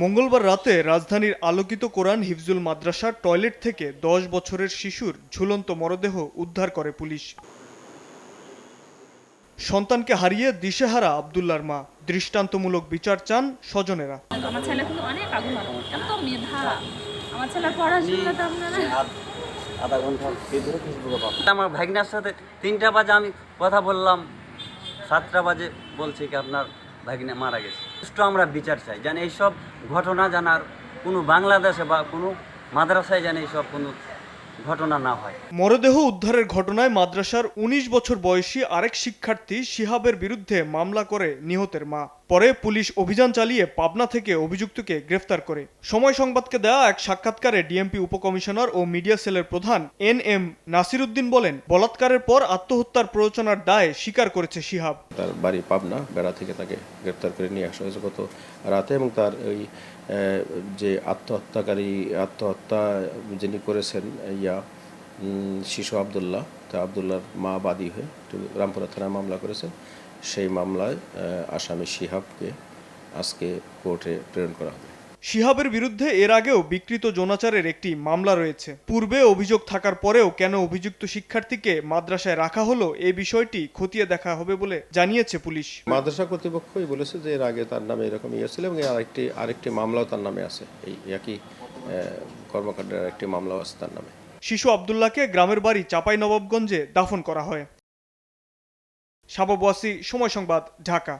মঙ্গলবার রাতে রাজধানীর আলোকিত কোরআন হিফজুল মাদ্রাসার টয়লেট থেকে ১০ বছরের শিশুর ঝুলন্ত মরদেহ উদ্ধার করে পুলিশ। সন্তানকে হারিয়ে দিশেহারা আব্দুল্লাহর মা। দৃষ্টান্তমূলক বিচার চান স্বজনেরা। আমার ছেলে কিন্তু অনেক আগ্রহ, এত মেধা। আমার ছেলে পড়াশোনাটা আপনারা আধা ঘন্টা ভিতরে ফেসবুকে পাবো। আমার ভাগনার সাথে ৩টা বাজে আমি কথা বললাম, 7টা বাজে বলছে কি আপনার ভাগনা মারা গেছে। সুষ্ঠু আমরা বিচার চাই, যেন এইসব ঘটনা জানার কোনো বাংলাদেশে বা কোনো মাদ্রাসায় যেন এইসব কোনো ঘটনা না হয়। মরদেহ উদ্ধারের ঘটনায় মাদ্রাসার ১৯ বছর বয়সী আরেক শিক্ষার্থী শিহাবের বিরুদ্ধে মামলা করে নিহতের মা। পরে পুলিশ অভিযান চালিয়ে পাবনা থেকে অভিযুক্তকে গ্রেফতার করে। সময় সংবাদকে দেয়া এক সাক্ষাৎকারে ডিএমপি উপকমিশনার ও মিডিয়া সেলের প্রধান এন.এম. নাসিরউদ্দিন বলেন, বলাৎকারের পর আত্মহত্যার প্ররোচনার দায় স্বীকার করেছে শিহাব। তার বাড়ি পাবনা, বেড়া থেকে তাকে গ্রেফতার করে নিয়ে আসা হয়েছে গত রাতে, এবং তার ওই যে আত্মহত্যা যিনি করেছেন শিশু আবদুল্লাহ, তা আবদুল্লাহর মা বাদী হয়ে রামপুরা থানায় মামলা করেছেন। সেই মামলায় আসামি শিহাবকে আজকে কোর্টে প্রেরণ করা হবে। শিহাবের বিরুদ্ধে এর আগেও বিকৃত যৌনাচারের একটি মামলা রয়েছে। পূর্বে অভিযোগ থাকার পরেও কেন অভিযুক্ত শিক্ষার্থীকে মাদ্রাসায় রাখা হলো, এই বিষয়টি খতিয়ে দেখা হবে বলে জানিয়েছে পুলিশ। মাদ্রাসা কর্তৃপক্ষই বলেছে যে এর আগে তার নামে এরকম ছিল, এবং আরেকটি মামলাও তার নামে আছে। এই একই কর্মকাণ্ডের আরেকটি মামলাও আছে তার নামে। শিশু আবদুল্লাহকে গ্রামের বাড়ি চাঁপাইনবাবগঞ্জে দাফন করা হয়। শাবাব ওয়াসি, সময় সংবাদ, ঢাকা।